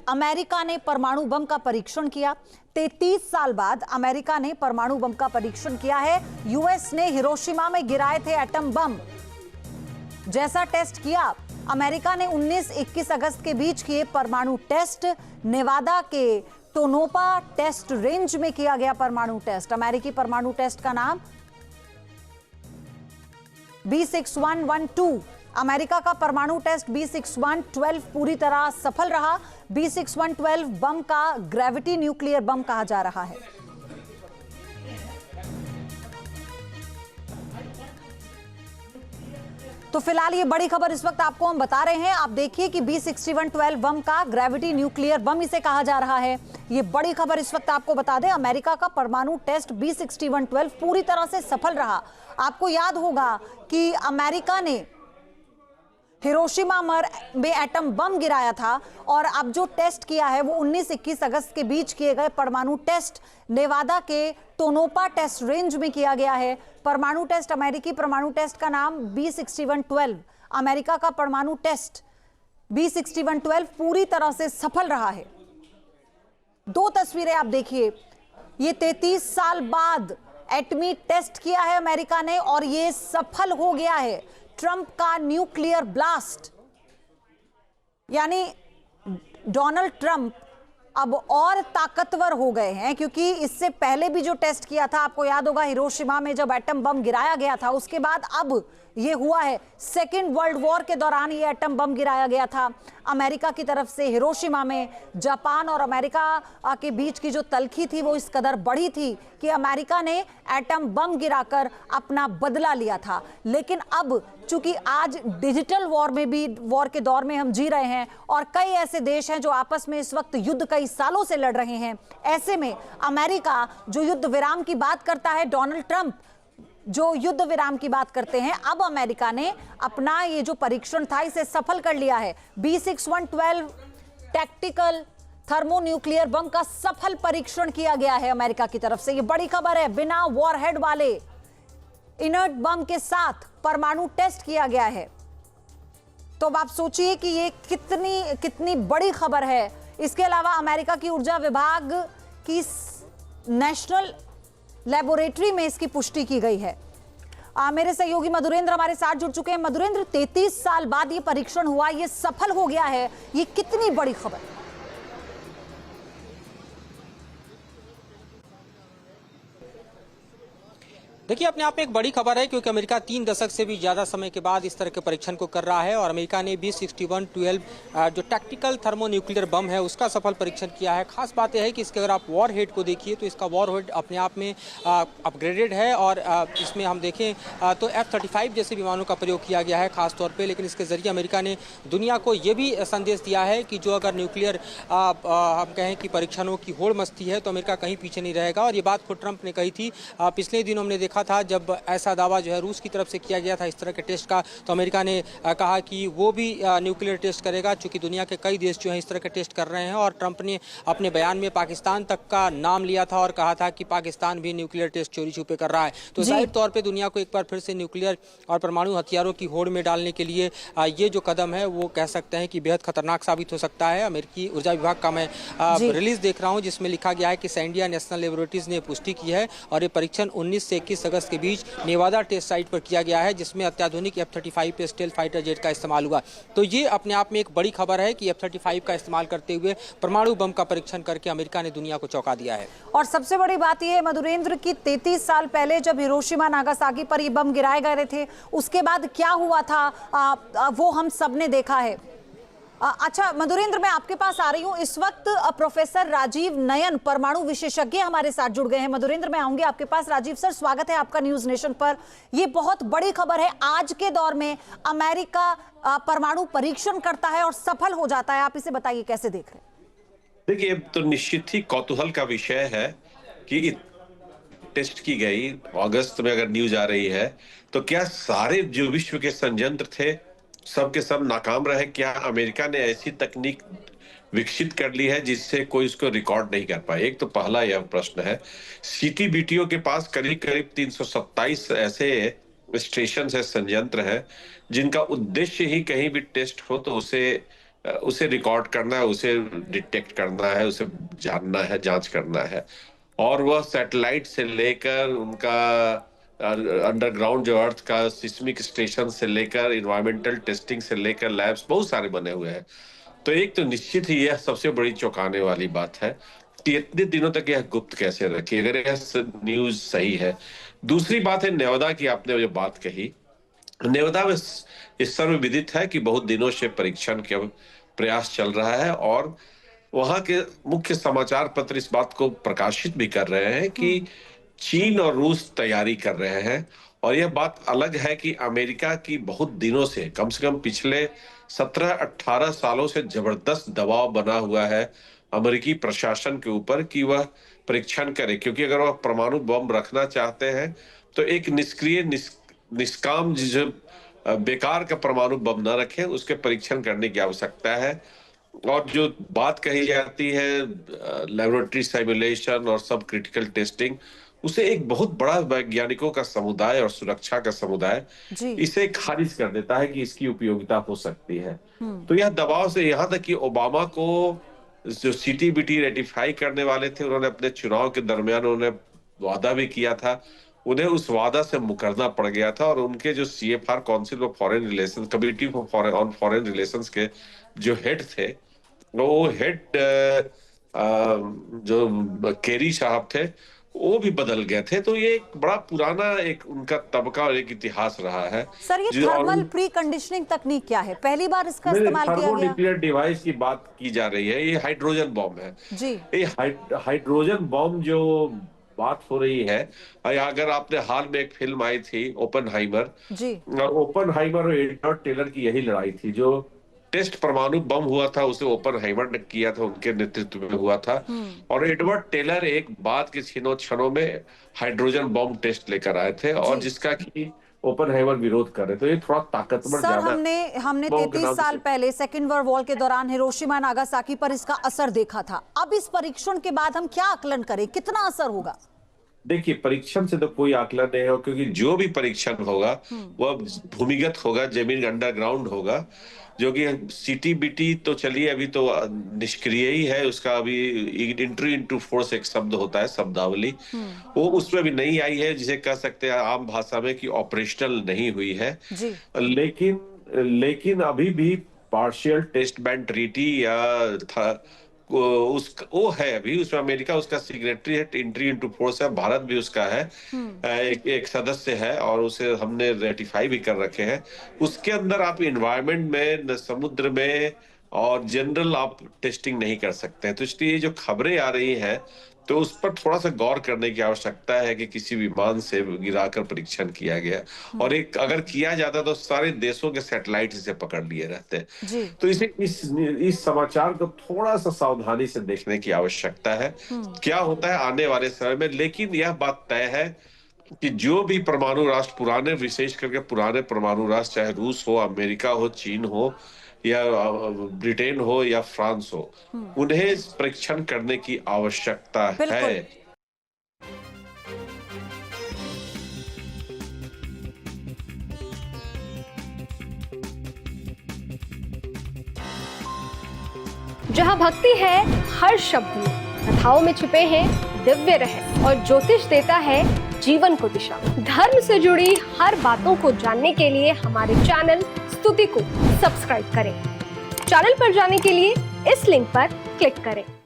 America ने परमाणु बम का परीक्षण किया। 33 साल बाद अमेरिका ने परमाणु बम का परीक्षण किया है। यूएस ने हिरोशिमा में गिराए थे एटम बम। जैसा टेस्ट किया, अमेरिका ने 19-21 अगस्त के बीच किए परमाणु टेस्ट। नेवादा के टोनोपा टेस्ट रेंज में किया गया परमाणु टेस्ट। अमेरिकी परमाणु टेस्ट का नाम B6112। अमेरिका का परमाणु टेस्ट B6112 पूरी तरह सफल रहा। B6112 बम का ग्रेविटी न्यूक्लियर बम कहा जा रहा है। तो फिलहाल ये बड़ी खबर इस वक्त आपको हम बता रहे हैं। आप देखिए कि B6112 बम का ग्रेविटी न्यूक्लियर बम इसे कहा जा रहा है। ये बड़ी खबर इस वक्त आपको बता दें, अमेरिका का परमाणु टेस्ट B6112 पूरी तरह से सफल रहा। आपको याद होगा कि अमेरिका ने हिरोशिमा में एटम बम गिराया था और अब जो टेस्ट किया है वो 19-21 अगस्त के बीच किए गए परमाणु टेस्ट नेवादा के टोनोपा टेस्ट रेंज में किया गया है। परमाणु टेस्ट, अमेरिकी परमाणु टेस्ट का नाम B6112। अमेरिका का परमाणु टेस्ट B6112 पूरी तरह से सफल रहा है। दो तस्वीरें आप देखिए, ये 33 साल बाद एटमी टेस्ट किया है अमेरिका ने और ये सफल हो गया है। ट्रंप का न्यूक्लियर ब्लास्ट, यानी डोनाल्ड ट्रंप अब और ताकतवर हो गए हैं, क्योंकि इससे पहले भी जो टेस्ट किया था, आपको याद होगा हिरोशिमा में जब एटम बम गिराया गया था, उसके बाद अब ये हुआ है। सेकेंड वर्ल्ड वॉर के दौरान ये एटम बम गिराया गया था अमेरिका की तरफ से हिरोशिमा में। जापान और अमेरिका के बीच की जो तल्खी थी वो इस कदर बड़ी थी कि अमेरिका ने एटम बम गिराकर अपना बदला लिया था। लेकिन अब चूंकि आज डिजिटल वॉर के दौर में हम जी रहे हैं और कई ऐसे देश हैं जो आपस में इस वक्त युद्ध कई सालों से लड़ रहे हैं, ऐसे में अमेरिका जो युद्ध विराम की बात करता है, डोनाल्ड ट्रंप जो युद्ध विराम की बात करते हैं, अब अमेरिका ने अपना ये जो परीक्षण था इसे सफल कर लिया है। B6112 टैक्टिकल थर्मोन्यूक्लियर बम का सफल परीक्षण किया गया है अमेरिका की तरफ से। ये बड़ी खबर है। बिना वॉरहेड वाले इनर्ट बम के साथ परमाणु टेस्ट किया गया है। तो अब आप सोचिए कि ये कितनी बड़ी खबर है। इसके अलावा अमेरिका की ऊर्जा विभाग की नेशनल लेबोरेटरी में इसकी पुष्टि की गई है। मेरे सहयोगी मधुरेंद्र हमारे साथ जुड़ चुके हैं। मधुरेंद्र, 33 साल बाद ये परीक्षण हुआ, ये सफल हो गया है, ये कितनी बड़ी खबर है? देखिए, अपने आप में एक बड़ी खबर है, क्योंकि अमेरिका 3 दशक से भी ज्यादा समय के बाद इस तरह के परीक्षण को कर रहा है और अमेरिका ने B6112 जो टैक्टिकल थर्मोन्यूक्लियर बम है उसका सफल परीक्षण किया है। खास बात यह है कि इसके अगर आप वॉर हेड को देखिए तो इसका वॉर हेड अपने आप में अपग्रेडेड है और इसमें हम देखें तो F-35 जैसे विमानों का प्रयोग किया गया है खासतौर पर। लेकिन इसके जरिए अमेरिका ने दुनिया को ये भी संदेश दिया है कि जो अगर न्यूक्लियर हम कहें कि परीक्षणों की होड़ मस्ती है तो अमेरिका कहीं पीछे नहीं रहेगा। और ये बात खुद ट्रंप ने कही थी। पिछले दिनों हमने देखा था जब ऐसा दावा जो है रूस की तरफ से किया गया था इस तरह के टेस्ट का, तो अमेरिका ने कहा कि वो भी न्यूक्लियर टेस्ट करेगा, चूंकि दुनिया के कई देश जो हैं इस तरह के टेस्ट कर रहे हैं। और ट्रंप ने अपने बयान में पाकिस्तान तक का नाम लिया था और कहा था कि पाकिस्तान भी न्यूक्लियर टेस्ट चोरी छुपे कर रहा है। तो जाहिर तौर पर दुनिया को एक बार फिर से न्यूक्लियर और परमाणु हथियारों की होड़ में डालने के लिए ये जो कदम है वो कह सकते हैं कि बेहद खतरनाक साबित हो सकता है। अमेरिकी ऊर्जा विभाग का मैं रिलीज देख रहा हूँ जिसमें लिखा गया है कि सैंडिया नेशनल लेबोरेटरीज ने पुष्टि की है और ये परीक्षण 19 से 21 अगस्त के बीच नेवादा टेस्ट साइट पर किया गया है, जिसमें अत्याधुनिक F-35 स्टेल्थ फाइटर जेट का इस्तेमाल हुआ। तो ये अपने आप में एक बड़ी खबर है कि F-35 का इस्तेमाल करते हुए परमाणु बम का परीक्षण करके अमेरिका ने दुनिया को चौंका दिया है। और सबसे बड़ी बात यह है मधुरेंद्र की 33 साल पहले जब हिरोशिमा नागासाकी पर ये बम गिराए गए थे, उसके बाद क्या हुआ था वो हम सब ने देखा है। अच्छा मधुरेंद्र, मैं आपके पास आ रही हूं। इस वक्त प्रोफेसर राजीव नयन परमाणु विशेषज्ञ हमारे साथ जुड़ गए हैं। मधुरेंद्र, मैं आऊंगी आपके पास। राजीव सर, स्वागत है आपका न्यूज नेशन पर। ये बहुत बड़ी खबर है। आज के दौर में अमेरिका परमाणु परीक्षण करता है और सफल हो जाता है। आप इसे बताइए, कैसे देख रहे हैं? देखिए, तो निश्चित ही कौतूहल का विषय है कि टेस्ट की गई अगस्त में, अगर न्यूज आ रही है तो क्या सारे जो विश्व के संयंत्र थे सब के सब नाकाम रहे? क्या अमेरिका ने ऐसी तकनीक विकसित कर ली है जिससे कोई उसको रिकॉर्ड नहीं कर पाए? एक तो पहला यह प्रश्न है। सीटीबीटीओ के पास करीब करीब 327 ऐसे स्टेशन है, संयंत्र है, जिनका उद्देश्य ही कहीं भी टेस्ट हो तो उसे उसे रिकॉर्ड करना है, उसे डिटेक्ट करना है, उसे जानना है, जांच करना है। और वह सैटेलाइट से लेकर उनका अंडरग्राउंड जो अर्थ का सिस्मिक स्टेशन से लेकर इन्वायरमेंटल टेस्टिंग से लेकर लैब्स बहुत सारे बने हुए हैं। तो एक तो निश्चित ही यह सबसे बड़ी चौंकाने वाली बात है कि इतने दिनों तक यह गुप्त कैसे रखी, अगर यह न्यूज सही है। दूसरी बात है नेवादा की, आपने जो बात कही, नेवादा में इस सर्वविदित है कि बहुत दिनों से परीक्षण के प्रयास चल रहा है, और वहां के मुख्य समाचार पत्र इस बात को प्रकाशित भी कर रहे हैं कि चीन और रूस तैयारी कर रहे हैं। और यह बात अलग है कि अमेरिका की बहुत दिनों से, कम से कम पिछले 17-18 सालों से जबरदस्त दबाव बना हुआ है अमेरिकी प्रशासन के ऊपर कि वह परीक्षण करे, क्योंकि अगर वह परमाणु बम रखना चाहते हैं तो एक निष्क्रिय निष्काम जो बेकार का परमाणु बम न रखें, उसके परीक्षण करने की आवश्यकता है। और जो बात कही जाती है लेबोरेटरी सिमुलेशन और सब क्रिटिकल टेस्टिंग, उसे एक बहुत बड़ा वैज्ञानिकों का समुदाय और सुरक्षा का समुदाय जी। इसे खारिज कर देता है कि इसकी उपयोगिता हो सकती है। तो यह दबाव से यहाँ तक कि ओबामा को जो सीटीबीटी रेटिफाई करने वाले थे, उन्होंने अपने चुनाव के दरमियान उन्होंने वादा भी किया था, उन्हें उस वादा से मुकरना पड़ गया था। और उनके जो CFR council of foreign relations, committee on foreign relations के जो हेड थे, वो हेड जो केरी साहब थे, वो भी बदल गए थे। तो ये एक बड़ा पुराना एक उनका तबका और एक इतिहास रहा है। सर, ये थर्मल प्री कंडीशनिंग तकनीक क्या है? पहली बार इसका इस्तेमाल किया गया? थर्मोन्यूक्लियर डिवाइस की बात की जा रही है। ये हाइड्रोजन बॉम्ब है जी। ये हाइड्रोजन बॉम्ब जो बात हो रही है, अगर आपने हाल में एक फिल्म आई थी ओपनहाइमर जी। ओपनहाइमर और एडवर्ड टेलर की यही लड़ाई थी। जो टेस्ट परमाणु बम हुआ था उसे ओपनहाइमर ने किया था, उनके नेतृत्व में हुआ था। और एडवर्ड टेलर एक बाद के क्षणों में हाइड्रोजन बम टेस्ट लेकर आए थे, और जिसका कि ओपनहाइमर विरोध कर रहे। तो ये थोड़ा ताकतवर सर, हमने 33 साल पहले सेकेंड वर्ल्ड वॉर के दौरान हिरोशिमा नागासाकी पर इसका असर देखा था। अब इस परीक्षण के बाद हम क्या आकलन करें, कितना असर होगा? देखिए, परीक्षण से तो कोई आकलन नहीं हो, क्योंकि जो भी परीक्षण होगा वह भूमिगत होगा, जमीन अंडरग्राउंड होगा। जो कि सीटीबीटी तो चलिए अभी तो निष्क्रिय ही है, उसका अभी एंट्री इनटू फोर्स एक शब्द होता है, शब्दावली, वो उसमें भी नहीं आई है, जिसे कह सकते हैं आम भाषा में कि ऑपरेशनल नहीं हुई है जी। लेकिन अभी भी पार्शियल टेस्ट बैंड ट्रीटी या वो है अभी, उसमें अमेरिका उसका सिग्नेटरी है, एंट्री इनटू फोर्स है, भारत भी उसका है, एक सदस्य है, और उसे हमने रेटिफाई भी कर रखे हैं। उसके अंदर आप इन्वायरमेंट में, समुद्र में और जनरल आप टेस्टिंग नहीं कर सकते हैं। तो इसलिए जो खबरें आ रही हैं, तो उस पर थोड़ा सा गौर करने की आवश्यकता है कि किसी विमान से गिराकर परीक्षण किया गया, और एक अगर किया जाता तो सारे देशों के सैटेलाइट इसे पकड़ लिए रहते। तो इसे इस समाचार को थोड़ा सा सावधानी से देखने की आवश्यकता है, क्या होता है आने वाले समय में। लेकिन यह बात तय है कि जो भी परमाणु राष्ट्र, पुराने, विशेष करके पुराने परमाणु राष्ट्र, चाहे रूस हो, अमेरिका हो, चीन हो, या ब्रिटेन हो या फ्रांस हो, उन्हें परीक्षण करने की आवश्यकता है। जहाँ भक्ति है हर शब्द में, कथाओं में छुपे हैं दिव्य रहस्य, और ज्योतिष देता है जीवन को दिशा। धर्म से जुड़ी हर बातों को जानने के लिए हमारे चैनल स्तुति को सब्सक्राइब करें। चैनल पर जाने के लिए इस लिंक पर क्लिक करें।